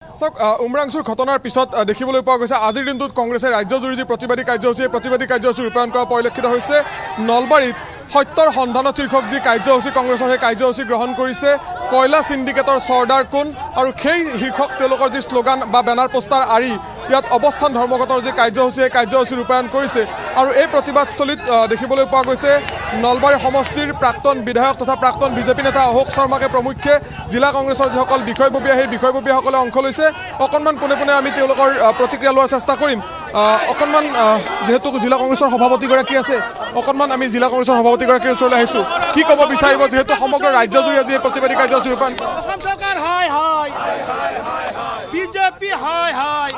চাওক উমৰাংচুৰ ঘটনাৰ পিছত দেখিবলৈ পোৱা গৈছে আজিৰ দিনটোত কংগ্ৰেছে ৰাজ্যজুৰি যি প্ৰতিবাদী কাৰ্যসূচী প্ৰতিবাদী কাৰ্যসূচী ৰূপায়ণ কৰা পৰিলক্ষিত হৈছে। নলবাৰীত সত্যৰ সন্ধানত শীৰ্ষক যি কাৰ্যসূচী কংগ্ৰেছৰ সেই কাৰ্যসূচী গ্ৰহণ কৰিছে কয়লা চিণ্ডিকেটৰ চৰ্দাৰ কোন আৰু সেই শীৰ্ষক তেওঁলোকৰ যি শ্লোগান বা বেনাৰ পোষ্টাৰ আঁৰি ইয়াত অৱস্থান ধৰ্মঘটৰ যি কাৰ্যসূচী সেই কাৰ্যসূচী ৰূপায়ণ কৰিছে। আৰু এই প্ৰতিবাদস্থলীত দেখিবলৈ পোৱা গৈছে নলবাৰী সমষ্টিৰ প্ৰাক্তন বিধায়ক তথা প্ৰাক্তন বিজেপি নেতা অশোক শৰ্মাকে প্ৰমুখ্যে জিলা কংগ্ৰেছৰ যিসকল বিষয়ববীয়া সেই বিষয়ববীয়াসকলে অংশ লৈছে। অকণমান পোনে পোনে আমি তেওঁলোকৰ প্ৰতিক্ৰিয়া লোৱাৰ চেষ্টা কৰিম। অকণমান যেহেতু জিলা কংগ্ৰেছৰ সভাপতিগৰাকী আছে অকণমান আমি জিলা কংগ্ৰেছৰ সভাপতিগৰাকীৰ ওচৰলৈ আহিছোঁ। কি ক'ব বিচাৰিব যিহেতু সমগ্ৰ ৰাজ্যজুৰি আজি এই প্ৰতিবাদী কাৰ্যসূচী ৰূপায়ণ অসম চৰকাৰ হয় হয় বিজেপি হয় হয়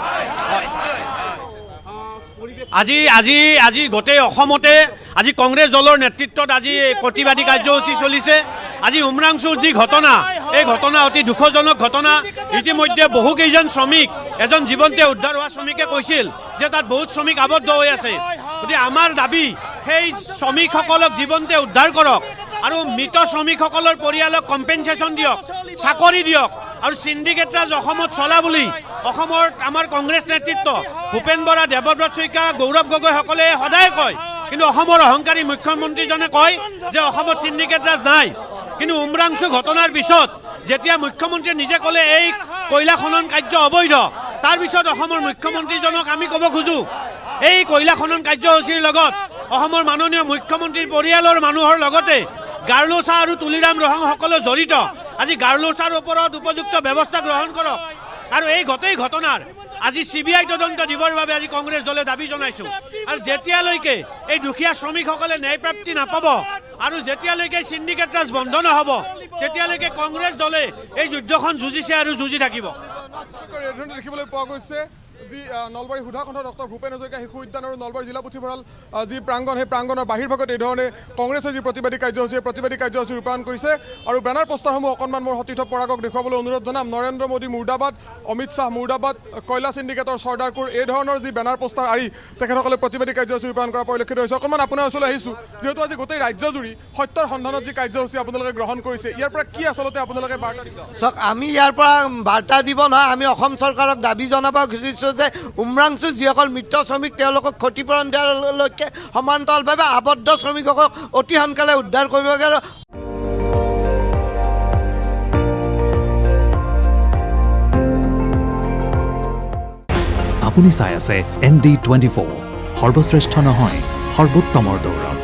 আজি আজি আজি গোটেই অসমতে আজি কংগ্ৰেছ দলৰ নেতৃত্বত আজি প্ৰতিবাদী কাৰ্যসূচী চলিছে। আজি উমৰাংচুৰ যি ঘটনা এই ঘটনা অতি দুখজনক ঘটনা। ইতিমধ্যে বহুকেইজন শ্ৰমিক এজন জীৱনতে উদ্ধাৰ হোৱা শ্ৰমিকে কৈছিল যে তাত বহুত শ্ৰমিক আবদ্ধ হৈ আছে। গতিকে আমাৰ দাবী সেই শ্ৰমিকসকলক জীৱনতে উদ্ধাৰ কৰক আৰু মৃত শ্ৰমিকসকলৰ পৰিয়ালক কম্পেনচেশ্যন দিয়ক, চাকৰি দিয়ক। আৰু চিণ্ডিকেট ৰাজ অসমত চলা বুলি অসমৰ আমাৰ কংগ্ৰেছ নেতৃত্ব ভূপেন বৰা, দেৱব্ৰত শইকীয়া, গৌৰৱ গগৈসকলে সদায় কয়, কিন্তু অসমৰ অহংকাৰী মুখ্যমন্ত্ৰীজনে কয় যে অসমত চিণ্ডিকেট ৰাজ নাই। কিন্তু উমৰাংচু ঘটনাৰ পিছত যেতিয়া মুখ্যমন্ত্ৰীয়ে নিজে ক'লে এই কয়লা খনন কাৰ্য অবৈধ, তাৰপিছত অসমৰ মুখ্যমন্ত্ৰীজনক আমি ক'ব খোজোঁ এই কয়লা খনন কাৰ্যসূচীৰ লগত অসমৰ মাননীয় মুখ্যমন্ত্ৰীৰ পৰিয়ালৰ মানুহৰ লগতে গাৰ্লোচা আৰু তুলিৰাম ৰহংসকলো জড়িত। আজি গাৰ্লোচাৰ ওপৰত উপযুক্ত ব্যৱস্থা গ্ৰহণ কৰক আৰু এই গোটেই ঘটনাৰ আজি CBI তদন্ত দিবৰ বাবে আজি কংগ্ৰেছ দলে দাবী জনাইছোঁ। আৰু যেতিয়ালৈকে এই দুখীয়া শ্ৰমিকসকলে ন্যায়প্ৰাপ্তি নাপাব আৰু যেতিয়ালৈকে চিণ্ডিকেট ৰাজ বন্ধ নহ'ব তেতিয়ালৈকে কংগ্ৰেছ দলে এই যুদ্ধখন যুঁজিছে আৰু যুঁজি থাকিব। দেখিবলৈ পোৱা গৈছে যি নলবাৰী সুধাকণ্ঠ ডক্টৰ ভূপেন হাজৰিকা শিশু উদ্যান আৰু নলবাৰী জিলা পুথিভঁৰাল যি প্ৰাংগণ সেই প্ৰাংগণৰ বাহিৰভাগত এই ধৰণে কংগ্ৰেছে যি প্ৰতিবাদী কাৰ্যসূচী ৰূপায়ণ কৰিছে। আৰু বেনাৰ পোষ্টাৰসমূহ অকণমান মোৰ সতীৰ্থ পৰাগক দেখুৱাবলৈ অনুৰোধ জনাম। নৰেন্দ্ৰ মোদী মুৰ্দাবাদ, অমিত শ্বাহ মুৰ্দাবাদ, কয়লা চিণ্ডিকেটৰ চৰ্দাৰ কোৰ এই ধৰণৰ যি বেনাৰ পোষ্টাৰ আঁৰি তেখেতসকলে প্ৰতিবাদী কাৰ্যসূচী ৰূপায়ণ কৰা পৰিলক্ষিত হৈছে। অকণমান আপোনাৰ ওচৰলৈ আহিছোঁ যিহেতু আজি গোটেই ৰাজ্যজুৰি সত্যৰ সন্ধানত যি কাৰ্যসূচী আপোনালোকে গ্ৰহণ কৰিছে ইয়াৰ পৰা কি আচলতে আপোনালোকে বাৰ্তা দিব? চাওক, আমি ইয়াৰ পৰা বাৰ্তা দিব নহয়, আমি অসম চৰকাৰক দাবী জনাব খুজিছোঁ যে উমৰাংচু যিসকল মৃত শ্ৰমিক তেওঁলোকক ক্ষতিপূৰণ দিয়ালৈকে সমান্তৰালভাৱে আবদ্ধ শ্ৰমিকসকলক অতি সোনকালে উদ্ধাৰ কৰিব লাগে। আপুনি চাই আছে ND24 সৰ্বশ্ৰেষ্ঠ নহয় সৰ্বোত্তমৰ দৌৰত।